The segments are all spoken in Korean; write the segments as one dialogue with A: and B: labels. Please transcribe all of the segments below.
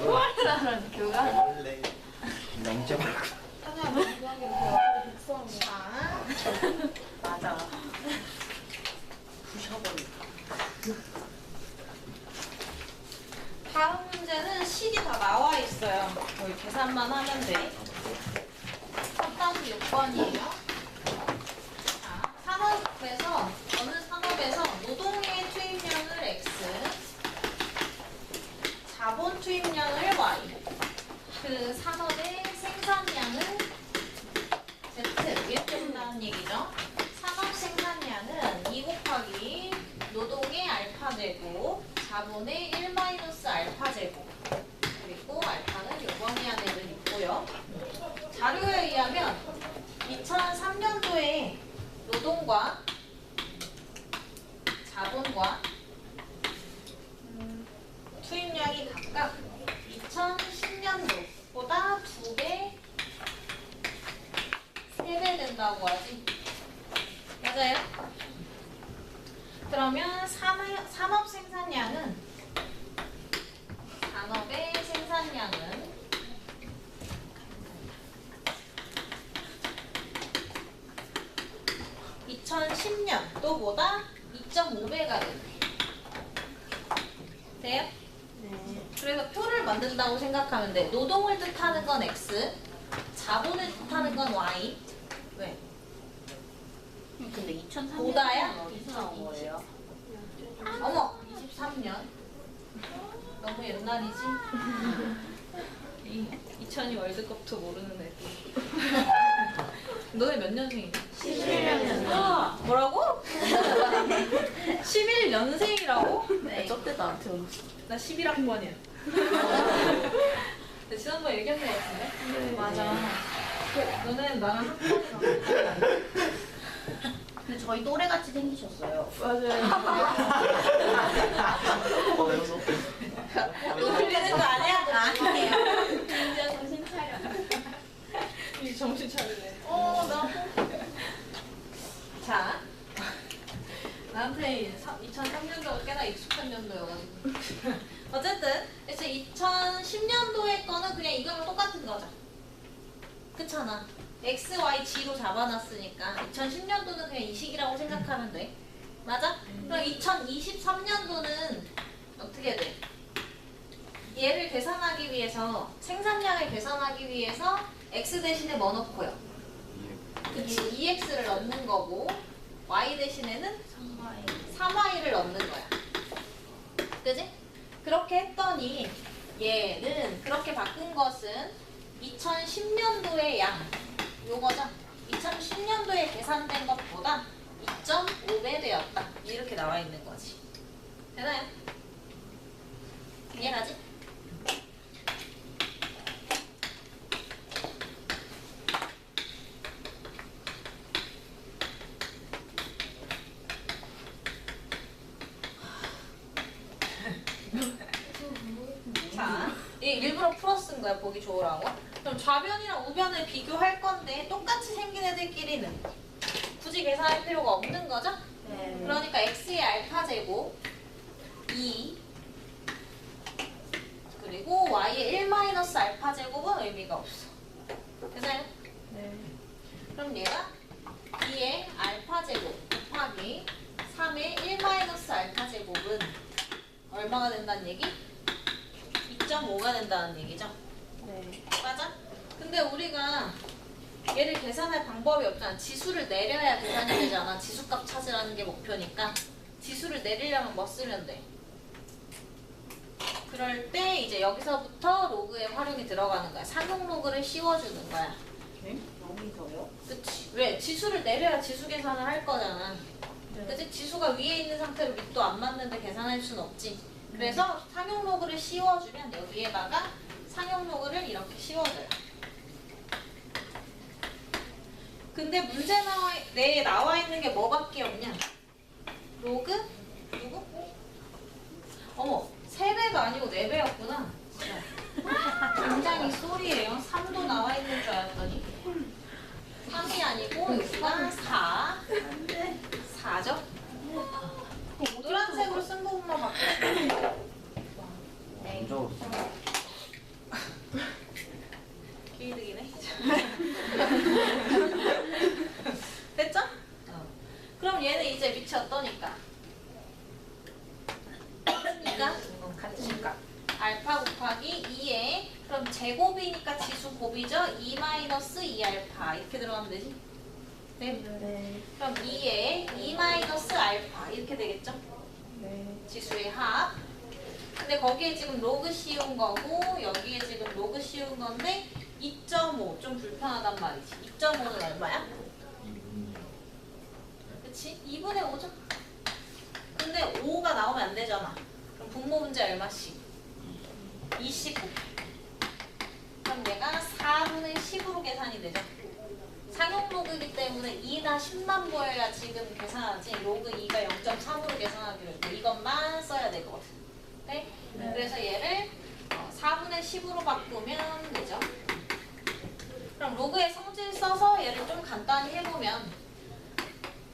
A: 뭐하라는 교감?
B: 원래 명점하고
A: 맞아.
C: 다음 문제는 식이 다 나와 있어요. 거의 계산만 하면 돼. 3-6번이에요. 자, 산업에서 어느 산업에서 노동의 투입량을 X, 자본 투입량을 Y, 그 산업의 생산량은 Z 이렇게 된다는 얘기죠. 산업 생산량은 2 곱하기 노동의 알파 제곱, 자본의 1 마이너스 알파 제곱, 그리고 알파는 요번 이하에는 있고요. 자료에 의하면 2003년도에 노동과 자본과 투입량이 각각 2010년도보다 2배, 3배 된다고 하지. 맞아요? 그러면 산업 생산량은 산업의 생산량은 2010년도보다 2.5배가 된대. 돼요?
A: 네.
C: 그래서 표를 만든다고 생각하면 돼. 노동을 뜻하는 건 X, 자본을 뜻하는 건 Y. 왜?
A: 근데 2003년
C: 보다야?
A: 어디서 나온 거예요?
C: 어머! 23년. 너무 옛날이지? 2002 월드컵도 모르는 애들. 너네 몇 년생이야?
A: 11년생.
C: 뭐라고? 11년생이라고?
A: 네. 저때 나한테 울었어.
C: 나 11학번이야. 지난번에 얘기한 거 같은데?
A: 네.
C: 맞아. 너는 나랑 학번이랑
A: 근데 저희 또래같이 생기셨어요.
C: 맞아요.
B: 보내서
C: 놀리는 거 아니야?
A: 아니에요.
C: 이제 정신 차려. 이 정신 차리네. 나도. 자, 나한테 2003년도가 꽤나 익숙한 년도여가지고. 어쨌든, 그래서 2010년도의 거는 그냥 이거랑 똑같은 거죠. 그렇잖아. X, Y, G로 잡아놨으니까 2010년도는 그냥 이 시기라고 생각하면 돼. 맞아? 그럼 2023년도는 어떻게 돼? 얘를 계산하기 위해서, 생산량을 계산하기 위해서 X 대신에 뭐 넣고요? 그치, 2X를 넣는 거고 Y 대신에는 3Y를 넣는 거야. 그지? 그렇게 했더니 얘는 그렇게 바꾼 것은 2010년도의 양, 요거죠? 2010년도에 계산된 것보다 2.5배 되었다. 이렇게 나와 있는 거지. 되나요? 이해가지? 자, 이 일부러 풀어 쓴 거야, 보기 좋으라고. 그럼 좌변이랑 우변을 비교할 건데 똑같이 생긴 애들끼리는 굳이 계산할 필요가 없는 거죠?
A: 네.
C: 그러니까 x의 알파 제곱 2 그리고 y의 1 마이너스 알파 제곱은 의미가 없어. 되나요?
A: 네.
C: 그럼 얘가 2의 알파 제곱 곱하기 3의 1 마이너스 알파 제곱은 얼마가 된다는 얘기? 2.5가 된다는 얘기죠?
A: 네.
C: 맞아? 근데 우리가 얘를 계산할 방법이 없잖아. 지수를 내려야 계산이 되잖아. 지수값 찾으라는 게 목표니까. 지수를 내리려면 뭐 쓰면 돼? 그럴 때 이제 여기서부터 로그의 활용이 들어가는 거야. 상용 로그를 씌워주는 거야.
A: 네? 여기서요?
C: 그치? 왜? 지수를 내려야 지수 계산을 할 거잖아.
A: 네.
C: 그치? 지수가 위에 있는 상태로 밑도 안 맞는데 계산할 수는 없지. 그래서 상용 로그를 씌워주면 여기에다가 상용 로그를 이렇게 씌워줘요. 근데 문제 내에 나와 있는 게 뭐밖에 없냐? 로그? 누구? 어머, 3배가 아니고 4배였구나. 굉장히 쏘리예요. 3도 나와 있는 줄 알았더니 3이 아니고 여기가 4. 4죠? 노란색으로 쓴 부분만 바꿔주면 돼요. B가
A: 같으니까.
C: 알파 곱하기 2에 그럼 제곱이니까 지수 곱이죠. 2 마이너스 2알파 이렇게 들어가면 되지? 네.
A: 네.
C: 그럼 2에 2 마이너스 알파 이렇게 되겠죠?
A: 네.
C: 지수의 합. 근데 거기에 지금 로그 씌운 거고 여기에 지금 로그 씌운 건데 2.5 좀 불편하단 말이지. 2.5는 얼마야? 그치? 2분의 5죠? 근데 5가 나오면 안 되잖아. 그럼 분모 문제 얼마씩? 29. 그럼 얘가 4분의 10으로 계산이 되죠. 상용 로그이기 때문에 2나 10만 보여야 지금 계산하지. 로그 2가 0.3으로 계산하기로 했고 이것만 써야 되거든. 네?
A: 네.
C: 그래서 얘를 4분의 10으로 바꾸면 되죠. 그럼 로그의 성질 써서 얘를 좀 간단히 해보면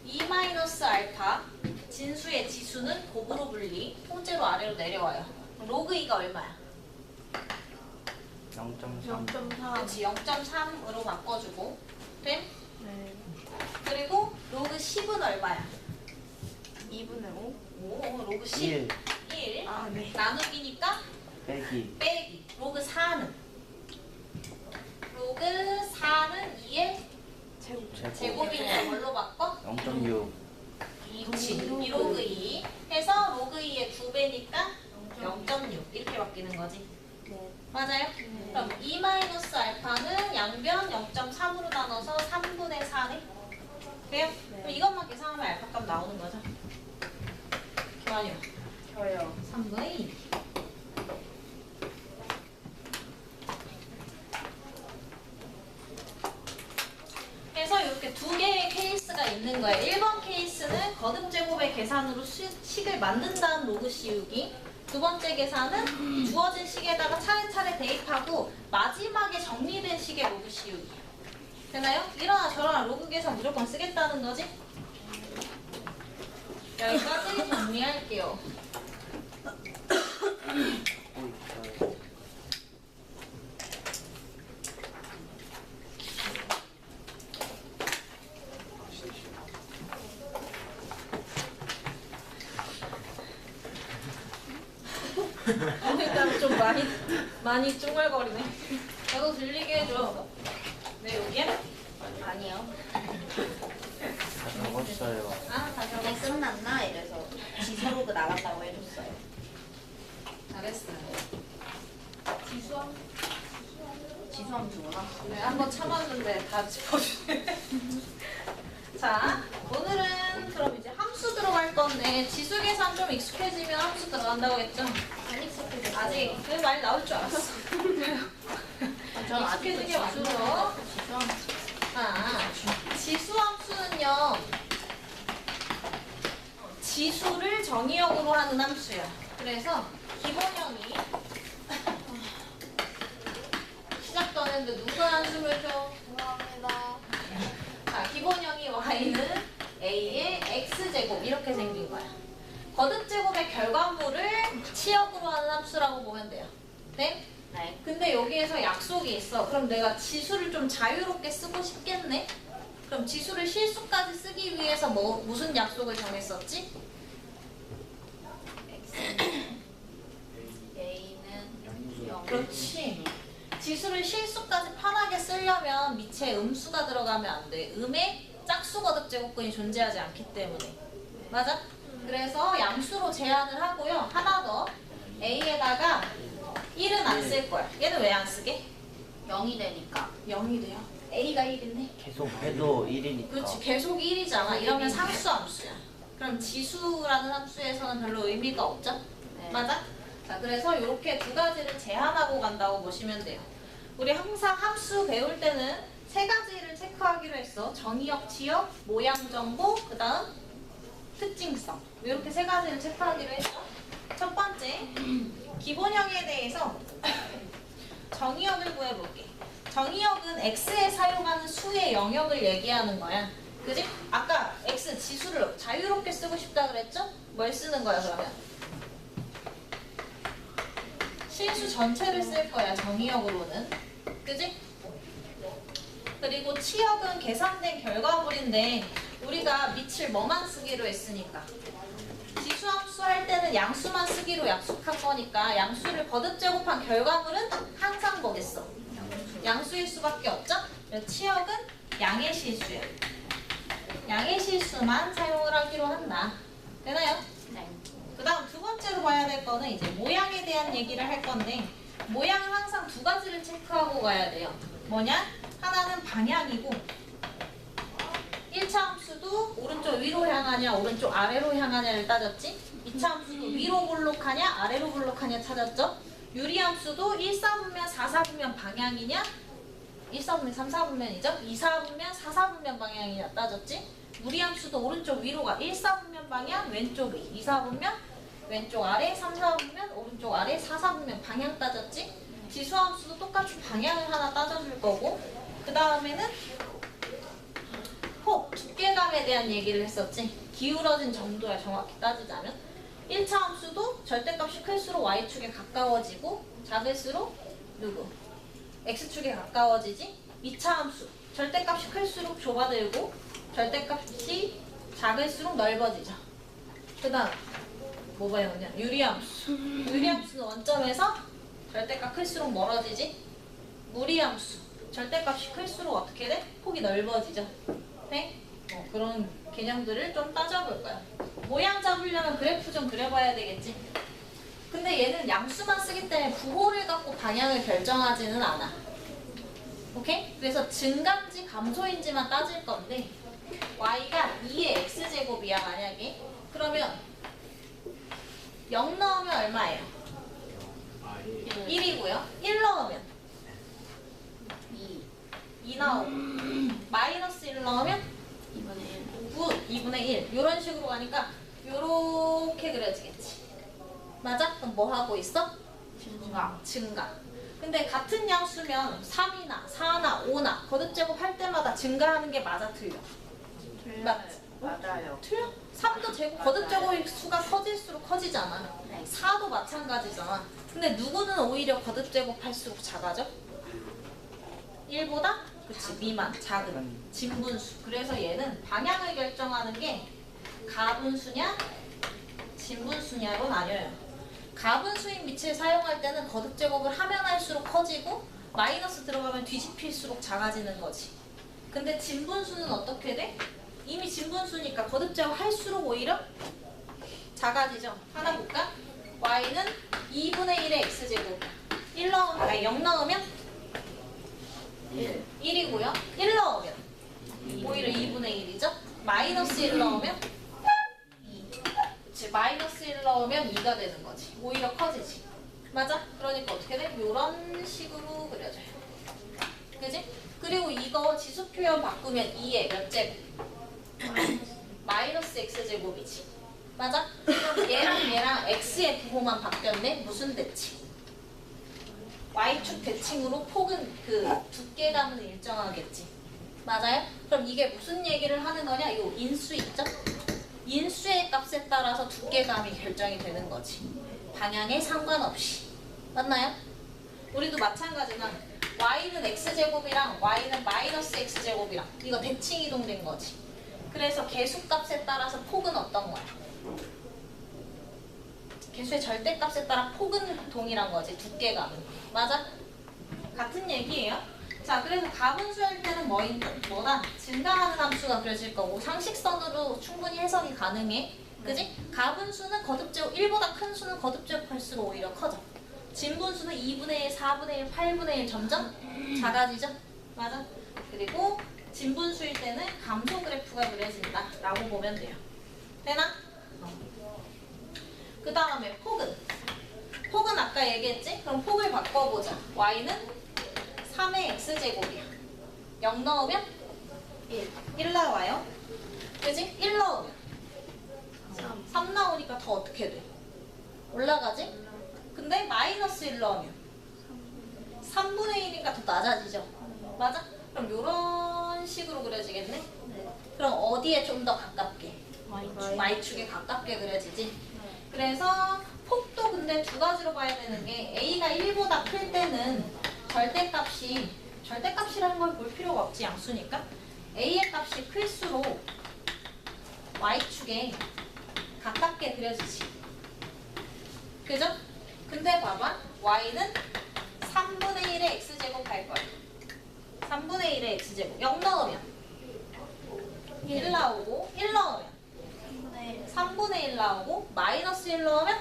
C: 2-알파 진수의 지수는 곱으로 분리 통째로 아래로 내려와요. 그럼 로그 2가 얼마야?
B: 0.3.
A: 0.4.
C: 그렇지 0.3으로 바꿔주고 됨?
A: 네.
C: 그리고 로그 10은 얼마야?
A: 2분의 5.
C: 오 로그 10
B: 1
C: 1
A: 아, 네.
C: 나누기니까
B: 빼기
C: 빼기 로그 4는 로그 4는 2의 제곱이니까 뭘로 바꿔?
B: 0.6
C: 그치 2로그 2 해서 로그 2의 2배니까 0.6 이렇게 바뀌는 거지
A: 네.
C: 맞아요? 그럼 2-알파는 양변 0.3으로 나눠서 3분의 4네 그래요? 그럼 이것만 계산하면 알파 값 나오는 거죠 김환이요
A: 저요.
C: 3분의 2 해서 이렇게 두 개의 케이스가 있는 거예요. 1번 케이스는 거듭 제곱의 계산으로 식을 만든다는 로그 씌우기. 두 번째 계산은 주어진 식에다가 차례차례 대입하고 마지막에 정리된 식의 로그 씌우기. 되나요? 이러나 저러나 로그 계산 무조건 쓰겠다는 거지? 여기까지 정리할게요. 일단 좀 많이 쭝얼거리네. 저도 들리게 해줘. 네 여기야?
A: 아니요.
B: 다 적었어요.
C: 아 다시
A: 이제 끝났나? 이래서 지수로그 나간다고 해줬어요.
C: 잘했어요.
A: 지수함수구나.
C: 네 한번 참았는데 다 짚어주네. 자 오늘은 그럼 이제 함수 들어갈 건데 지수 계산 좀 익숙해지면 함수 들어간다고 했죠?
A: 안 익숙해졌어요.
C: 아직 그 말 나올 줄 알았어.
A: 전 아직도
C: 익숙해지게 맞추고.
A: 지수함수.
C: 아, 지수함수는요 지수를 정의역으로 하는 함수야. 그래서 기본형이 시작도 안 했는데 누가 한숨을 쉬어?
A: 감사합니다.
C: 자, 기본형이 y는 a의 x제곱 이렇게 생긴 거야. 거듭제곱의 결과물을 치역으로 하는 함수라고 보면 돼요. 네?
A: 네.
C: 근데 여기에서 약속이 있어. 그럼 내가 지수를 좀 자유롭게 쓰고 싶겠네? 그럼 지수를 실수까지 쓰기 위해서 무슨 약속을 정했었지?
A: A는 0.
C: 그렇지. 지수를 실수까지 편하게 쓰려면 밑에 음수가 들어가면 안 돼. 음에 짝수 거듭 제곱근이 존재하지 않기 때문에. 맞아? 그래서 양수로 제한을 하고요. 하나 더. A에다가 1은 안 쓸 거야. 얘는 왜 안 쓰게?
A: 0이 되니까.
C: 0이 돼요. A가 1이네.
B: 계속 해도 1이니까.
C: 그렇지. 계속 1이잖아. 이러면 상수 함수야. 그럼 지수라는 함수에서는 별로 의미가 없죠?
A: 네.
C: 맞아? 자, 그래서 이렇게 두 가지를 제한하고 간다고 보시면 돼요. 우리 항상 함수 배울 때는 세 가지를 체크하기로 했어. 정의역, 지역, 모양 정보, 그 다음 특징성. 이렇게 세 가지를 체크하기로 했죠. 첫 번째, 기본형에 대해서 정의역을 구해볼게. 정의역은 x에 사용하는 수의 영역을 얘기하는 거야. 그지? 아까 x 지수를 자유롭게 쓰고 싶다 그랬죠? 뭘 쓰는 거야 그러면? 실수 전체를 쓸 거야 정의역으로는. 그지? 그리고 치역은 계산된 결과물인데 우리가 밑을 뭐만 쓰기로 했으니까 지수함수 할 때는 양수만 쓰기로 약속한 거니까 양수를 거듭 제곱한 결과물은 항상 뭐겠어? 양수일 수밖에 없죠? 치역은 양의 실수예요. 양의 실수만 사용을 하기로 한다. 되나요?
A: 네.
C: 그 다음 두 번째로 봐야 될 거는 이제 모양에 대한 얘기를 할 건데 모양은 항상 두 가지를 체크하고 가야 돼요. 뭐냐? 하나는 방향이고 1차 함수도 오른쪽 위로 향하냐 오른쪽 아래로 향하냐를 따졌지. 2차 함수도 위로 볼록하냐 아래로 볼록하냐 찾았죠. 유리함수도 1, 4분면 4, 4분면 방향이냐 1, 4분면 3, 4분면이죠. 2, 4분면 4, 4분면 방향이냐 따졌지. 무리함수도 오른쪽 위로가 1, 4분면 방향 왼쪽이 2, 4분면 왼쪽 아래 3, 4분면 오른쪽 아래 4, 4분면 방향 따졌지. 지수함수도 똑같이 방향을 하나 따져줄 거고 그 다음에는 폭, 두께감에 대한 얘기를 했었지. 기울어진 정도야 정확히 따지자면 1차 함수도 절대값이 클수록 y축에 가까워지고 작을수록 누구? x축에 가까워지지. 2차 함수 절대값이 클수록 좁아들고 절대값이 작을수록 넓어지죠. 그 다음 뭐 배웠냐? 유리함수. 유리함수는 원점에서 절대값 클수록 멀어지지. 무리함수 절대값이 클수록 어떻게 돼? 폭이 넓어지죠. 네? 그런 개념들을 좀 따져볼 거야. 모양 잡으려면 그래프 좀 그려봐야 되겠지. 근데 얘는 양수만 쓰기 때문에 부호를 갖고 방향을 결정하지는 않아. 오케이? 그래서 증가인지 감소인지만 따질 건데 y가 2의 x제곱이야 만약에. 그러면 0 넣으면 얼마예요? 1이고요. 1 넣으면 2 나오고 마이너스 1 넣으면 2분의 1 이런 식으로 가니까 요렇게 그려지겠지. 맞아? 그럼 뭐 하고 있어? 증가. 근데 같은 양수면 3이나 4나 5나 거듭제곱 할 때마다 증가하는 게 맞아 틀려? 맞지?
A: 맞아요.
C: 틀려? 3도 제곱 거듭제곱 수가 커질수록 커지잖아.
A: 네.
C: 4도 마찬가지잖아. 근데 누구는 오히려 거듭제곱 할수록 작아져? 1보다? 그치, 미만, 작은 진분수. 그래서 얘는 방향을 결정하는 게 가분수냐 진분수냐로 나뉘어요. 가분수인 밑을 사용할 때는 거듭제곱을 하면 할수록 커지고 마이너스 들어가면 뒤집힐수록 작아지는 거지. 근데 진분수는 어떻게 돼? 이미 진분수니까 거듭제곱 할수록 오히려 작아지죠. 하나 볼까? y는 2분의 1의 x제곱 0 넣으면 1이고요. 1 넣으면 오히려 2분의 1이죠. 마이너스 1 넣으면 2. 그치, 마이너스 1 넣으면 2가 되는 거지. 오히려 커지지. 맞아? 그러니까 어떻게 돼? 이런 식으로 그려져요. 그지? 그리고 이거 지수 표현 바꾸면 2의 몇 제곱? 마이너스 x제곱이지. 맞아? 그럼 얘랑 x의 부호만 바뀌었네? 무슨 대칭? y축 대칭으로 폭은 그 두께감은 일정하겠지. 맞아요? 그럼 이게 무슨 얘기를 하는 거냐? 이 인수 있죠? 인수의 값에 따라서 두께감이 결정이 되는 거지. 방향에 상관없이. 맞나요? 우리도 마찬가지나 y는 x제곱이랑 y는 마이너스 x제곱이랑 이거 대칭 이동된 거지. 그래서 개수값에 따라서 폭은 어떤 거야? 개수의 절대값에 따라 폭은 동일한 거지. 두께감은. 맞아? 같은 얘기예요. 자, 그래서 가분수 할 때는 뭐다? 증가하는 함수가 그려질 거고 상식선으로 충분히 해석이 가능해. 그지? 가분수는 거듭제곱 1보다 큰 수는 거듭제곱할수록 오히려 커져. 진분수는 2분의 1, 4분의 1, 8분의 1 점점 작아지죠? 맞아? 그리고 진분수일 때는 감소 그래프가 그려진다 라고 보면 돼요. 되나? 그 다음에 폭은 아까 얘기했지? 그럼 폭을 바꿔보자. y는 3의 x제곱이야. 0 넣으면 1 나와요. 그지? 1 넣으면 3 나오니까 더 어떻게 돼? 올라가지? 근데 마이너스 1 넣으면 3분의 1이니까 더 낮아지죠. 맞아? 그럼 이런 식으로 그려지겠네? 그럼 어디에 좀 더 가깝게? y축에 가깝게 그려지지? 그래서 폭도 근데 두 가지로 봐야 되는 게 a가 1보다 클 때는 절대값이라는 걸 볼 필요가 없지. 양수니까 a의 값이 클수록 y축에 가깝게 그려지지. 그죠? 근데 봐봐. y는 3분의 1의 x제곱 할 거야. 3분의 1의 x제곱. 0 넣으면 1 나오고 1 넣으면 3분의 1 나오고 마이너스 1 넣으면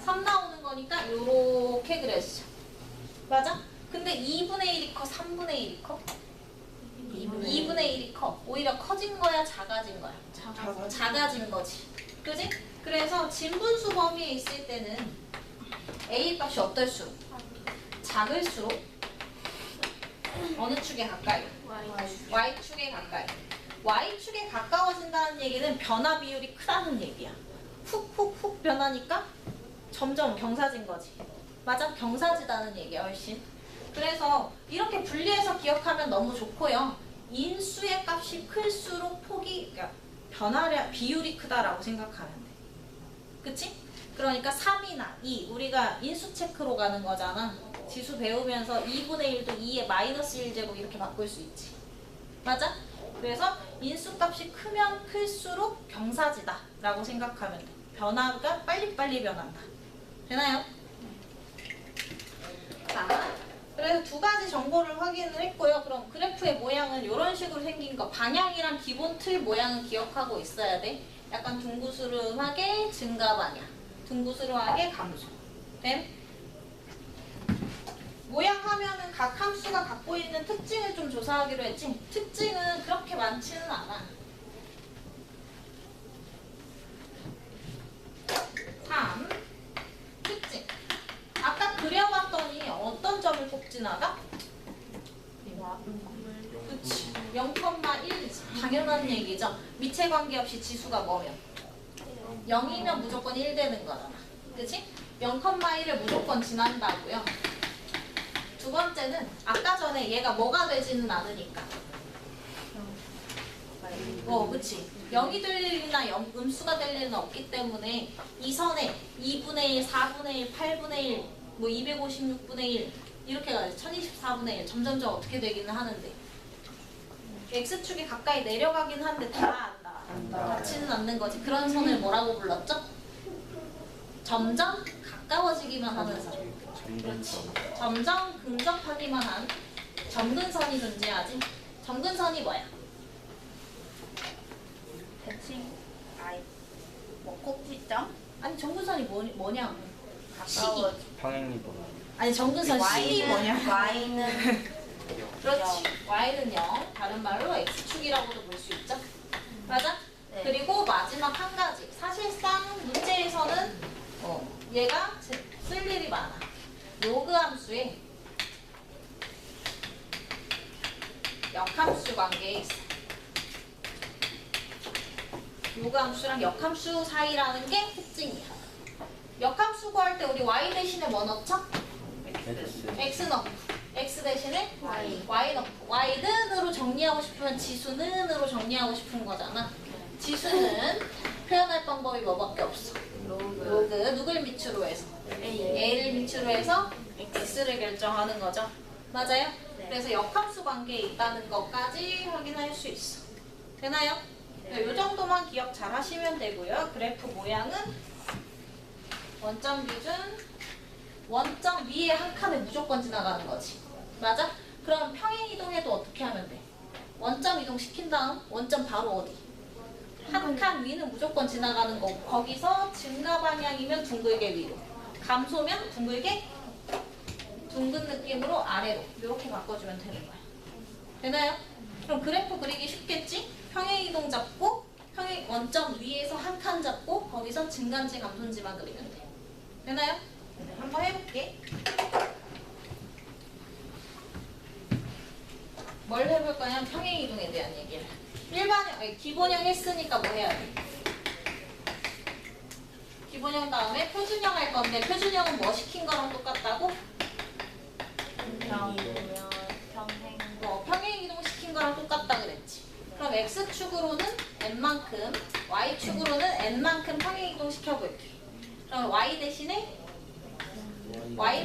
C: 3 나오는 거니까 요렇게 그려지죠. 맞아? 근데 2분의 1이 커? 3분의 1이 커? 2분의 1이 커. 오히려 커진 거야? 작아진 거야? 작아진 거지. 그지? 그래서 진분수 범위에 있을 때는 A 값이 어떨수록? 작을수록 어느 축에 가까이? Y축에 가까이. Y축에 가까워진다는 얘기는 변화 비율이 크다는 얘기야. 훅훅훅 변하니까 점점 경사진 거지. 맞아? 경사지다는 얘기야 훨씬. 그래서 이렇게 분리해서 기억하면 너무 좋고요. 인수의 값이 클수록 폭이, 그러니까 변화량, 비율이 크다라고 생각하면 돼. 그치? 그러니까 3이나 2, 우리가 인수 체크로 가는 거잖아. 지수 배우면서 2분의 1도 2의 마이너스 1제곱 이렇게 바꿀 수 있지. 맞아? 그래서 인수값이 크면 클수록 경사지다 라고 생각하면 돼. 변화가 빨리빨리 변한다. 되나요? 자, 그래서 두 가지 정보를 확인을 했고요. 그럼 그래프의 모양은 이런 식으로 생긴 거. 방향이랑 기본 틀 모양은 기억하고 있어야 돼. 약간 둥구스름하게 증가 방향, 둥구스름하게 감소. 됨? 모양 하면은 각 함수가 갖고 있는 특징을 좀 조사하기로 했지. 특징은 그렇게 많지는 않아. 3. 특징. 아까 그려봤더니 어떤 점을 꼭 지나가? 그치. 0,1이지. 당연한 얘기죠. 밑에 관계없이 지수가 뭐면? 0이면 무조건 1 되는 거잖아. 그치? 0,1을 무조건 지난다고요. 두 번째는 아까 전에 얘가 뭐가 되지는 않으니까. 그치. 0이 될 일이나 음수가 될 일은 없기 때문에 이 선에 2분의 1, 4분의 1, 8분의 1, 뭐 256분의 1 이렇게 가야지. 1024분의 1 점점점 어떻게 되기는 하는데 X축이 가까이 내려가긴 한데 다 닿지는 않는 거지. 그런 선을 뭐라고 불렀죠? 점점 가까워지기만 하는 선. 그렇지. 점점 근접하기만 한 점근선이 존재하지. 점근선이 뭐야?
A: 대칭 뭐 꼭지점?
C: 아니 점근선이 뭐냐고.
A: 가까워.
B: 평행이동.
C: 아니 점근선 식이 뭐냐?
A: Y는
C: 그렇지. Y는 0. 다른 말로 X축이라고도 볼 수 있죠. 맞아?
A: 네.
C: 그리고 마지막 한 가지. 사실상 문제에서는 얘가 쓸 일이 많아. 로그 함수에 역함수 관계에 있어. 로그 함수랑 역함수 사이라는 게 특징이야. 역함수 구할 때 우리 y 대신에 뭐 넣죠? x 넣고 x 대신에 y 넣고 y는으로 정리하고 싶으면 지수는으로 정리하고 싶은 거잖아. 지수는 표현할 방법이 뭐밖에 없어. 로그 누굴 밑으로 해서? A를 밑으로 해서 X를 결정하는 거죠. 맞아요?
A: 네.
C: 그래서 역함수 관계에 있다는 것까지 확인할 수 있어. 되나요? 이 정도만 기억 잘 하시면 되고요. 그래프 모양은 원점 기준, 원점 위에 한 칸을 무조건 지나가는 거지. 맞아? 그럼 평행 이동해도 어떻게 하면 돼? 원점 이동 시킨 다음 원점 바로 어디? 한 칸 위는 무조건 지나가는 거고 거기서 증가 방향이면 둥글게 위로, 감소면 둥글게 둥근 느낌으로 아래로 이렇게 바꿔주면 되는 거야. 되나요? 그럼 그래프 그리기 쉽겠지? 평행 이동 잡고 평행 원점 위에서 한 칸 잡고 거기서 증가인지 감소인지만 그리면 돼. 되나요? 네, 한번 해볼게. 뭘 해볼 거냐? 평행 이동에 대한 얘기를. 기본형 했으니까 뭐 해야 돼? 기본형 다음에 표준형 할 건데 표준형은 뭐 시킨 거랑 똑같다고? 평행 이동 시킨 거랑 똑같다 그랬지. 그럼 x축으로는 n만큼, y축으로는 n만큼 평행 이동 시켜볼게. 그럼 y 대신에 y